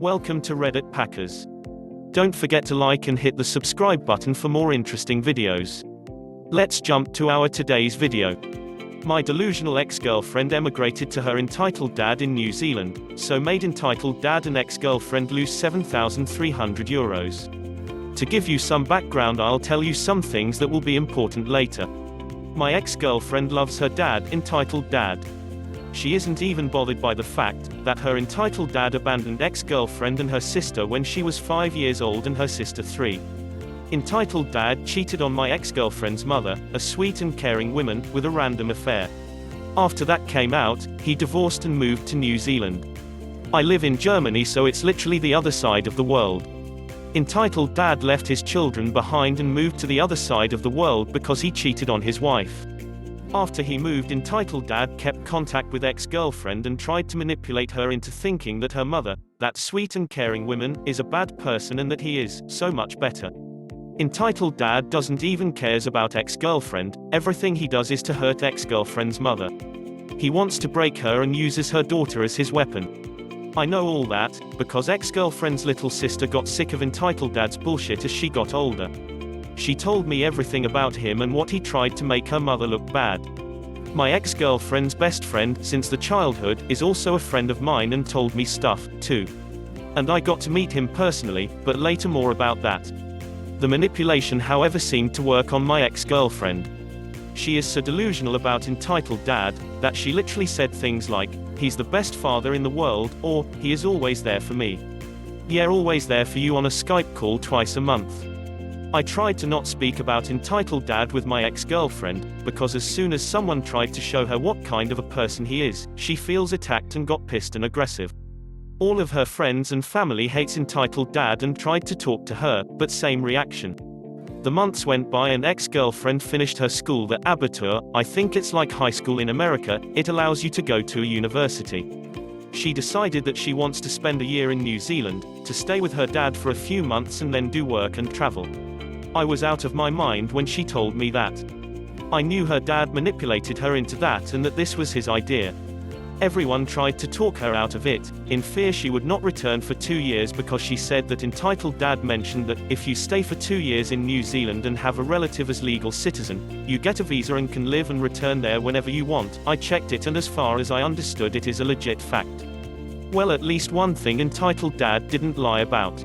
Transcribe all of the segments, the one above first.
Welcome to RedditPackers. Don't forget to like and hit the subscribe button for more interesting videos. Let's jump to our today's video. My delusional ex-girlfriend emigrated to her entitled dad in New Zealand, so made entitled dad and ex-girlfriend lose €7,300. To give you some background, I'll tell you some things that will be important later. My ex-girlfriend loves her dad, entitled dad. She isn't even bothered by the fact that her entitled dad abandoned ex-girlfriend and her sister when she was 5 years old and her sister 3. Entitled dad cheated on my ex-girlfriend's mother, a sweet and caring woman, with a random affair. After that came out, he divorced and moved to New Zealand. I live in Germany, so it's literally the other side of the world. Entitled dad left his children behind and moved to the other side of the world because he cheated on his wife. After he moved, entitled dad kept contact with ex-girlfriend and tried to manipulate her into thinking that her mother, that sweet and caring woman, is a bad person and that he is so much better. Entitled dad doesn't even cares about ex-girlfriend, everything he does is to hurt ex-girlfriend's mother. He wants to break her and uses her daughter as his weapon. I know all that, because ex-girlfriend's little sister got sick of entitled dad's bullshit as she got older. She told me everything about him and what he tried to make her mother look bad. My ex-girlfriend's best friend, since the childhood, is also a friend of mine and told me stuff, too. And I got to meet him personally, but later more about that. The manipulation, however, seemed to work on my ex-girlfriend. She is so delusional about entitled dad, that she literally said things like, "He's the best father in the world," or, "He is always there for me. Yeah, always there for you," on a Skype call twice a month. I tried to not speak about entitled dad with my ex-girlfriend, because as soon as someone tried to show her what kind of a person he is, she feels attacked and got pissed and aggressive. All of her friends and family hates entitled dad and tried to talk to her, but same reaction. The months went by and ex-girlfriend finished her school, the Abitur, I think it's like high school in America, it allows you to go to a university. She decided that she wants to spend a year in New Zealand, to stay with her dad for a few months and then do work and travel. I was out of my mind when she told me that. I knew her dad manipulated her into that and that this was his idea. Everyone tried to talk her out of it, in fear she would not return for 2 years because she said that entitled dad mentioned that if you stay for 2 years in New Zealand and have a relative as legal citizen, you get a visa and can live and return there whenever you want. I checked it and as far as I understood it is a legit fact. Well, at least one thing entitled dad didn't lie about.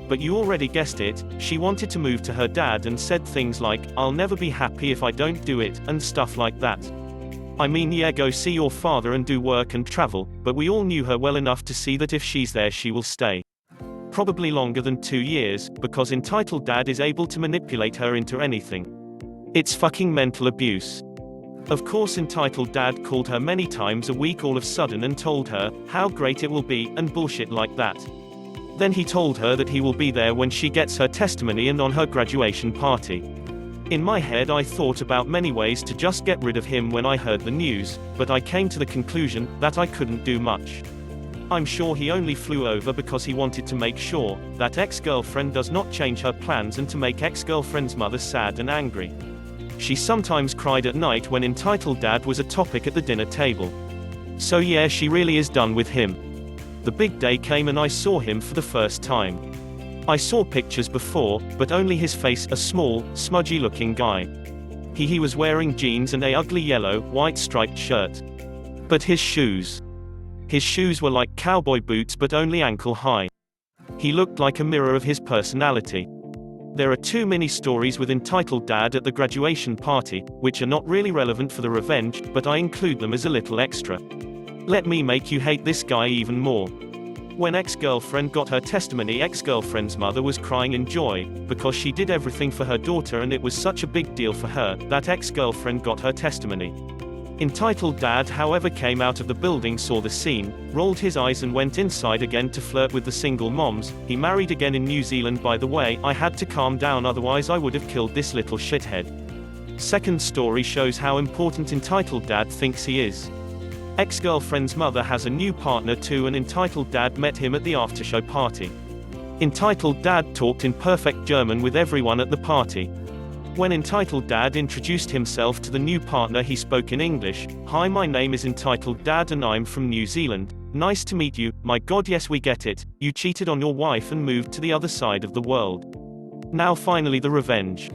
But you already guessed it, she wanted to move to her dad and said things like, "I'll never be happy if I don't do it," and stuff like that. I mean, yeah, go see your father and do work and travel, but we all knew her well enough to see that if she's there she will stay. Probably longer than 2 years, because entitled dad is able to manipulate her into anything. It's fucking mental abuse. Of course, entitled dad called her many times a week all of a sudden and told her how great it will be, and bullshit like that. Then he told her that he will be there when she gets her testimony and on her graduation party. In my head I thought about many ways to just get rid of him when I heard the news, but I came to the conclusion that I couldn't do much. I'm sure he only flew over because he wanted to make sure that ex-girlfriend does not change her plans and to make ex-girlfriend's mother sad and angry. She sometimes cried at night when entitled dad was a topic at the dinner table. So yeah, she really is done with him. The big day came and I saw him for the first time. I saw pictures before, but only his face, a small, smudgy-looking guy. He was wearing jeans and a ugly yellow, white striped shirt. But his shoes were like cowboy boots but only ankle high. He looked like a mirror of his personality. There are 2 mini stories with entitled dad at the graduation party, which are not really relevant for the revenge, but I include them as a little extra. Let me make you hate this guy even more. When ex-girlfriend got her testimony, ex-girlfriend's mother was crying in joy, because she did everything for her daughter and it was such a big deal for her, that ex-girlfriend got her testimony. Entitled dad, however, came out of the building, saw the scene, rolled his eyes and went inside again to flirt with the single moms. He married again in New Zealand, by the way. I had to calm down, otherwise I would have killed this little shithead. Second story shows how important entitled dad thinks he is. Ex-girlfriend's mother has a new partner too and entitled dad met him at the after-show party. Entitled dad talked in perfect German with everyone at the party. When entitled dad introduced himself to the new partner he spoke in English. "Hi, my name is entitled dad and I'm from New Zealand. Nice to meet you. My God, yes, we get it. You cheated on your wife and moved to the other side of the world. Now finally the revenge.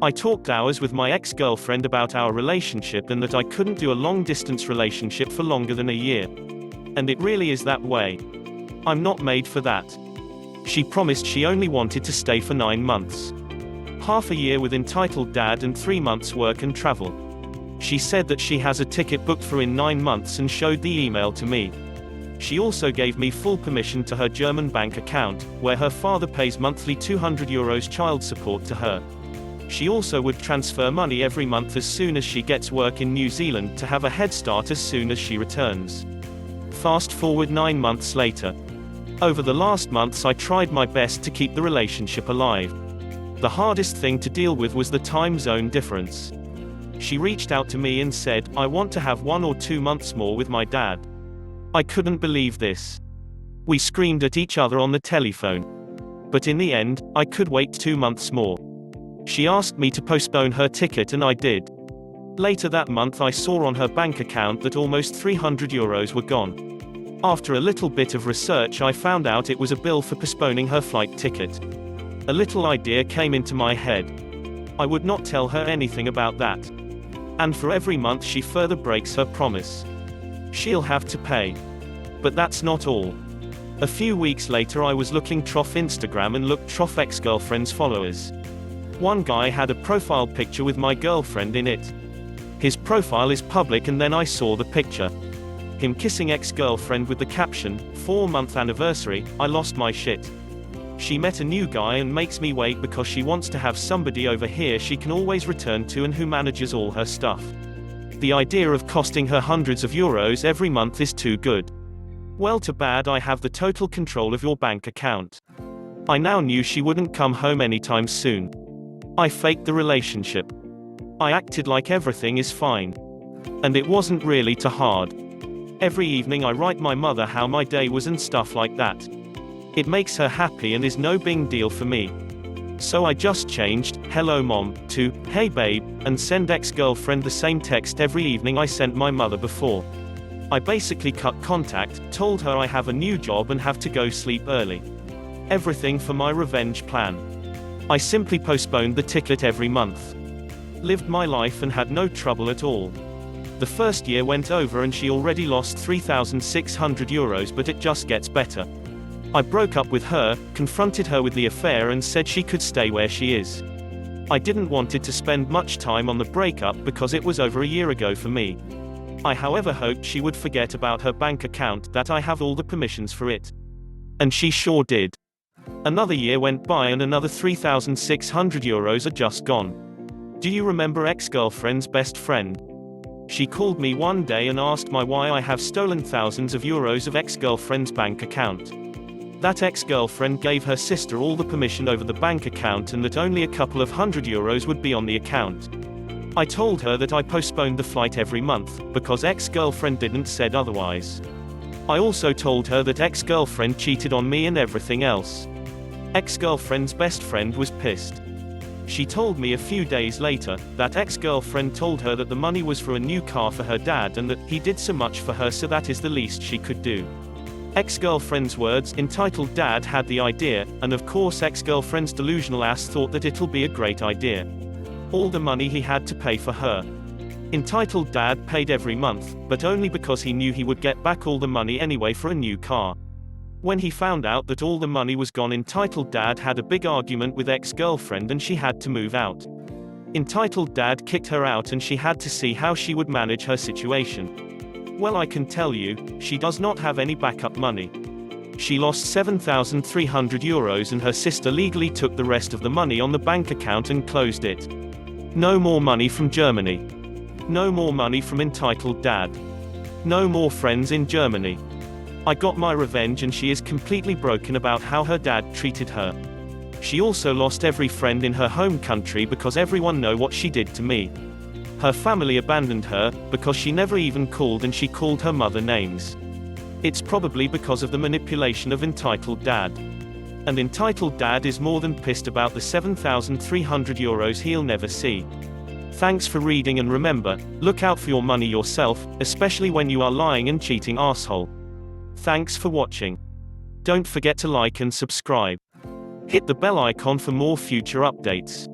I talked hours with my ex-girlfriend about our relationship and that I couldn't do a long-distance relationship for longer than a year. And it really is that way. I'm not made for that. She promised she only wanted to stay for 9 months. Half a year with entitled dad and 3 months work and travel. She said that she has a ticket booked for in 9 months and showed the email to me. She also gave me full permission to her German bank account, where her father pays monthly €200 child support to her. She also would transfer money every month as soon as she gets work in New Zealand to have a head start as soon as she returns. Fast forward 9 months later. Over the last months I tried my best to keep the relationship alive. The hardest thing to deal with was the time zone difference. She reached out to me and said, "I want to have 1 or 2 months more with my dad." I couldn't believe this. We screamed at each other on the telephone. But in the end, I could wait 2 months more. She asked me to postpone her ticket and I did. Later that month I saw on her bank account that almost €300 were gone. After a little bit of research I found out it was a bill for postponing her flight ticket. A little idea came into my head. I would not tell her anything about that. And for every month she further breaks her promise, she'll have to pay. But that's not all. A few weeks later I was looking through Instagram and looked through ex-girlfriend's followers. One guy had a profile picture with my girlfriend in it. His profile is public and then I saw the picture. Him kissing ex-girlfriend with the caption, 4-month anniversary, I lost my shit. She met a new guy and makes me wait because she wants to have somebody over here she can always return to and who manages all her stuff. The idea of costing her hundreds of euros every month is too good. Well, too bad I have the total control of your bank account. I now knew she wouldn't come home anytime soon. I faked the relationship. I acted like everything is fine. And it wasn't really too hard. Every evening I write my mother how my day was and stuff like that. It makes her happy and is no big deal for me. So I just changed, "Hello mom," to, "Hey babe," and send ex-girlfriend the same text every evening I sent my mother before. I basically cut contact, told her I have a new job and have to go sleep early. Everything for my revenge plan. I simply postponed the ticket every month. Lived my life and had no trouble at all. The first year went over and she already lost €3,600, but it just gets better. I broke up with her, confronted her with the affair and said she could stay where she is. I didn't wanted to spend much time on the breakup because it was over a year ago for me. I however hoped she would forget about her bank account, that I have all the permissions for it. And she sure did. Another year went by and another €3,600 are just gone. Do you remember ex-girlfriend's best friend? She called me one day and asked me why I have stolen thousands of euros of ex-girlfriend's bank account. That ex-girlfriend gave her sister all the permission over the bank account and that only a couple of €100 would be on the account. I told her that I postponed the flight every month, because ex-girlfriend didn't said otherwise. I also told her that ex-girlfriend cheated on me and everything else. Ex-girlfriend's best friend was pissed. She told me a few days later, that ex-girlfriend told her that the money was for a new car for her dad and that he did so much for her, so that is the least she could do. Ex-girlfriend's words, entitled dad had the idea, and of course ex-girlfriend's delusional ass thought that it'll be a great idea. All the money he had to pay for her. Entitled dad paid every month, but only because he knew he would get back all the money anyway for a new car. When he found out that all the money was gone, entitled dad had a big argument with ex-girlfriend and she had to move out. Entitled dad kicked her out and she had to see how she would manage her situation. Well, I can tell you, she does not have any backup money. She lost €7,300 and her sister legally took the rest of the money on the bank account and closed it. No more money from Germany. No more money from entitled dad. No more friends in Germany. I got my revenge and she is completely broken about how her dad treated her. She also lost every friend in her home country because everyone know what she did to me. Her family abandoned her, because she never even called and she called her mother names. It's probably because of the manipulation of entitled dad. And entitled dad is more than pissed about the €7,300 he'll never see. Thanks for reading and remember, look out for your money yourself, especially when you are lying and cheating asshole. Thanks for watching. Don't forget to like and subscribe. Hit the bell icon for more future updates.